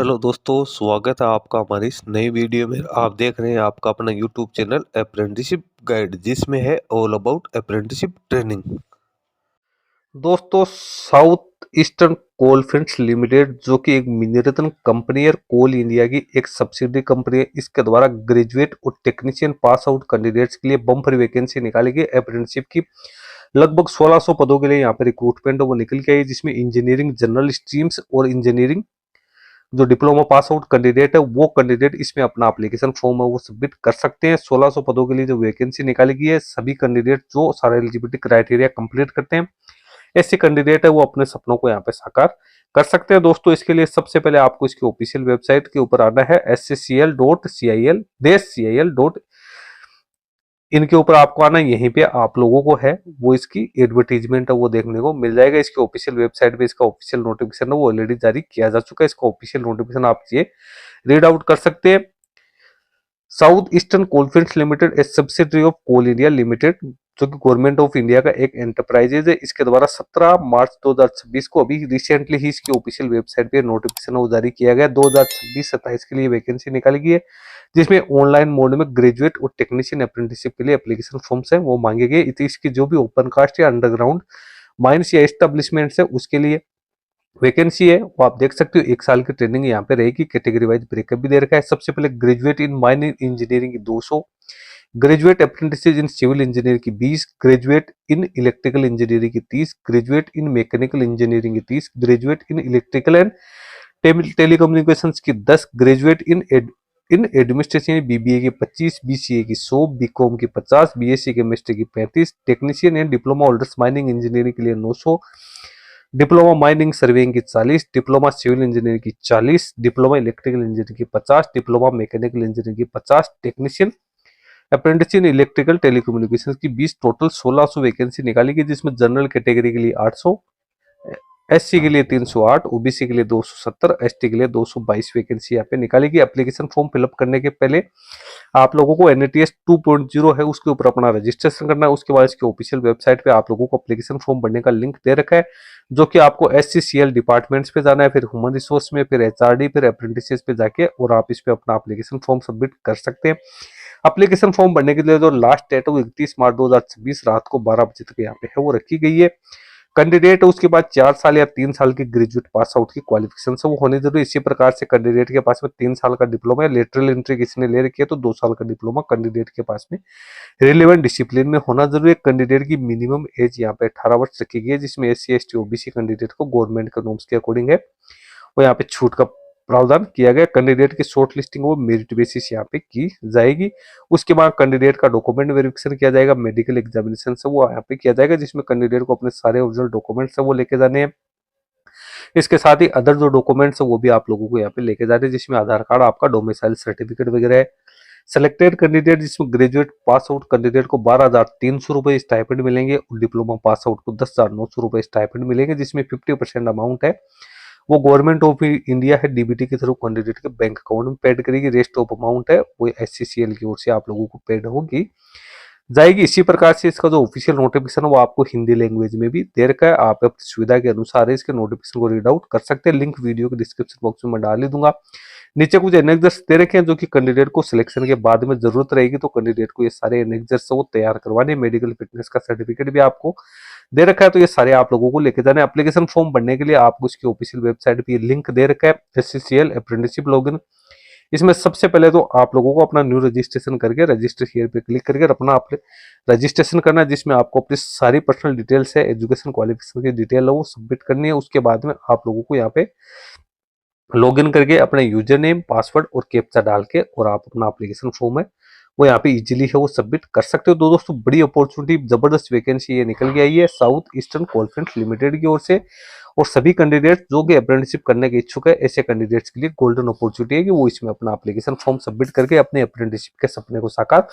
Hello दोस्तों, स्वागत है आपका हमारी इस नई वीडियो में। आप देख रहे हैं आपका अपना यूट्यूब चैनल अप्रेंटिसशिप गाइड, जिसमें है ऑल अबाउट अप्रेंटिसशिप ट्रेनिंग। दोस्तों, साउथ ईस्टर्न कोलफील्ड्स लिमिटेड जो कि एक मिनीरत्न कंपनी है, कोल इंडिया की एक सब्सिडरी कंपनी है, इसके द्वारा ग्रेजुएट और टेक्नीशियन पास आउट कैंडिडेट्स के लिए बम्पर वैकेंसी निकाली गई अप्रेंटिसशिप की। लगभग 1600 पदों के लिए यहाँ पे रिक्रूटमेंट वो निकल के आई, जिसमें इंजीनियरिंग जनरल स्ट्रीम्स और इंजीनियरिंग जो डिप्लोमा पास आउट कैंडिडेट है वो कैंडिडेट इसमें अपना एप्लीकेशन फॉर्म है वो सबमिट कर सकते हैं। 1600 पदों के लिए जो वैकेंसी निकाली गई है, सभी कैंडिडेट जो सारे एलिजिबिलिटी क्राइटेरिया कंप्लीट करते हैं, ऐसे कैंडिडेट है वो अपने सपनों को यहाँ पे साकार कर सकते हैं। दोस्तों, इसके लिए सबसे पहले आपको इसकी ऑफिशियल वेबसाइट के ऊपर आना है, scl.cil इनके ऊपर आपको आना है। यहीं पे आप लोगों को है वो इसकी एडवर्टीजमेंट है वो देखने को मिल जाएगा। इसकी ऑफिशियल वेबसाइट पे इसका ऑफिशियल नोटिफिकेशन है वो ऑलरेडी जारी किया जा चुका है। इसका ऑफिशियल नोटिफिकेशन आप ये रीड आउट कर सकते हैं। South Eastern Coalfields Limited a subsidiary of Coal India Limited, जो कि गवर्नमेंट ऑफ इंडिया का एक एंटरप्राइजेज है। इसके द्वारा 17 मार्च 2026 को अभी रिसेंटली ही इसकी ऑफिशियल वेबसाइट पे नोटिफिकेशन वो जारी किया गया। 2026-27 के लिए वैकेंसी निकाली गई है, जिसमें ऑनलाइन मोड में ग्रेजुएट और टेक्नीशियन अप्रेंटिसशिप के लिए एप्लीकेशन फॉर्म्स हैं वो मांगे गए। इसकी जो भी ओपन कास्ट या अंडरग्राउंड माइंस या एस्टेब्लिशमेंट्स है उसके लिए वैकेंसी है वो आप देख सकते हो। 1 साल की ट्रेनिंग यहाँ पे रहेगी। कैटेगरी वाइज ब्रेकअप भी दे रखा है। सबसे पहले ग्रेजुएट इन माइन इंजीनियरिंग की 200, graduate apprentice in civil engineering की 20, ग्रेजुएट इन इलेक्ट्रिकल इंजीनियरिंग की 30, ग्रेजुएट इन मैकेनिकल इंजीनियरिंग की 30, graduate in electrical and telecommunications की 10, ग्रेजुएट इन एडमिनिस्ट्रेशन बीबीए की 25, बीसीए की 100, बीकॉम की 50, बीएससी केमिस्ट्री की 35, technician and diploma holders mining engineering के लिए 900, डिप्लोमा माइनिंग सर्वेइंग की 40, डिप्लोमा सिविल इंजीनियरिंग की 40, डिप्लोमा इलेक्ट्रिकल इंजीनियरिंग की 50, डिप्लोमा मैकेनिकल इंजीनियरिंग की 50, technician apprentice in electrical telecommunication की 20, टोटल 1600 वैकेंसी निकाली गई, जिसमें जनरल कैटेगरी के लिए 800, एससी के लिए 308, ओबीसी के लिए 270, एसटी के लिए 222 वैकेंसी यहाँ पे निकाली गई। एप्लीकेशन फॉर्म फिलअप करने के पहले आप लोगों को एनएटीएस 2.0 है उसके ऊपर अपना रजिस्ट्रेशन करना है। उसके बाद इसकी ऑफिशियल वेबसाइट पे आप लोगों को एप्लीकेशन फॉर्म भरने का लिंक दे रखा है, जो कि आपको एससीसीएल डिपार्टमेंट्स पे जाना है, फिर ह्यूमन रिसोर्स में, फिर एचआरडी, फिर अप्रेंटिसेस पे जाके और आप इस पे अपना एप्लीकेशन फॉर्म सबमिट कर सकते हैं। एप्लीकेशन फॉर्म भरने के लिए जो लास्ट डेट है वो 31 मार्च 2026 रात को 12 बजे तक यहाँ पे है वो रखी गई है। कैंडिडेट उसके बाद 4 साल या 3 साल की ग्रेजुएट पास आउट की क्वालिफिकेशन से वो होनी जरूरी। इसी प्रकार से कैंडिडेट के पास में 3 साल का डिप्लोमा या लेटरल एंट्री किसी ने ले रखी है तो 2 साल का डिप्लोमा कैंडिडेट के पास में रिलेवेंट डिसिप्लिन में होना जरूरी है। कैंडिडेट की मिनिमम एज यहाँ पे 18 वर्ष रखी गई है, जिसमें एससी एसटी ओबीसी कैंडिडेट को गवर्नमेंट के नॉर्म्स के अकॉर्डिंग है वो यहाँ पे छूट का प्रावधान किया गया। कैंडिडेट की शॉर्ट लिस्टिंग वो मेरिट बेसिस यहाँ पे की जाएगी। उसके बाद कैंडिडेट का डॉक्यूमेंट वेरिफिकेशन किया जाएगा, मेडिकल एग्जामिनेशन से वो यहाँ पे किया जाएगा, जिसमें कैंडिडेट को अपने सारे ओरिजिनल डॉक्यूमेंट्स है वो लेके जाने हैं। इसके साथ ही अदर जो डॉक्यूमेंट्स है वो भी आप लोगों को यहाँ पे लेके जाने हैं, जिसमें आधार कार्ड, आपका डोमिसाइल सर्टिफिकेट वगैरह है। सेलेक्टेड कैंडिडेट जिसमें ग्रेजुएट पास आउट कैंडिडेट को 12,300 रुपए स्टाइपेंड मिलेंगे और डिप्लोमा पास आउट को 10,900 रुपए स्टाइपेंड मिलेंगे, जिसमें 50% अमाउंट है वो गवर्नमेंट ऑफ इंडिया है डीबीटी के थ्रू कैंडिडेट के बैंक अकाउंट में पेड करेगी। रेस्ट ऑफ अमाउंट है वो एससीसीएल की ओर से आप लोगों को पेड होगी जाएगी। इसी प्रकार से इसका जो ऑफिशियल नोटिफिकेशन है वो आपको हिंदी लैंग्वेज में भी दे रखा है। आप अपनी सुविधा के अनुसार इसके नोटिफिकेशन को रीड आउट कर सकते हैं। लिंक वीडियो के डिस्क्रिप्शन बॉक्स में मैं डाल ही दूंगा। नीचे कुछ एनेक्जर्स दे रखे हैं जो कि कैंडिडेट को सिलेक्शन के बाद में जरूरत रहेगी, तो कैंडिडेट को ये सारे एनेक्जर्स वो तैयार करवाने। मेडिकल फिटनेस का सर्टिफिकेट भी आपको दे रखा है, तो ये सारे आप लोगों को लेके जाने। एप्लीकेशन फॉर्म भरने के लिए आपको इसकी ऑफिशियल वेबसाइट पे लिंक दे रखा है, एससीसीएल अप्रेंटिसशिप लॉगिन। इसमें सबसे पहले तो आप लोगों को अपना न्यू रजिस्ट्रेशन करके रजिस्टर हियर पे क्लिक करके अपना रजिस्ट्रेशन करना है, जिसमें आपको अपनी सारी पर्सनल डिटेल्स है, एजुकेशन क्वालिफिकेशन की डिटेल है वो सबमिट करनी है। उसके बाद में आप लोगों को यहाँ पे लॉगिन करके अपने यूजर नेम, पासवर्ड और कैप्चा डाल के और आप अपना एप्लीकेशन फॉर्म है वो यहाँ पे इजीली है वो सबमिट कर सकते हो। दोस्तों, बड़ी अपॉर्चुनिटी, जबरदस्त वैकेंसी ये निकल के आई है साउथ ईस्टर्न कोलफील्ड्स लिमिटेड की ओर से, और सभी कैंडिडेट जो कि अप्रेंटिसशिप करने के इच्छुक है ऐसे कैंडिडेट्स के लिए गोल्डन अपॉर्चुनिटी है कि वो इसमें अपना एप्लीकेशन फॉर्म सबमिट करके अपने अप्रेंटिसशिप के सपने को साकार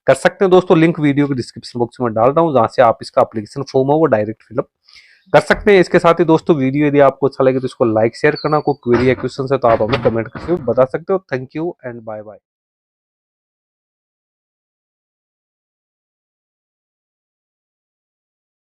कर सकते हैं। दोस्तों, लिंक वीडियो के डिस्क्रिप्शन बॉक्स में डाल रहा हूँ, जहां से आप इसका एप्लीकेशन फॉर्म है वो डायरेक्ट फिलअप कर सकते हैं। इसके साथ ही दोस्तों, वीडियो यदि आपको अच्छा लगे तो इसको लाइक शेयर करना, कोई क्वेरी या क्वेश्चन है तो आप हमें कमेंट करके बता सकते हो। Thank you and bye bye.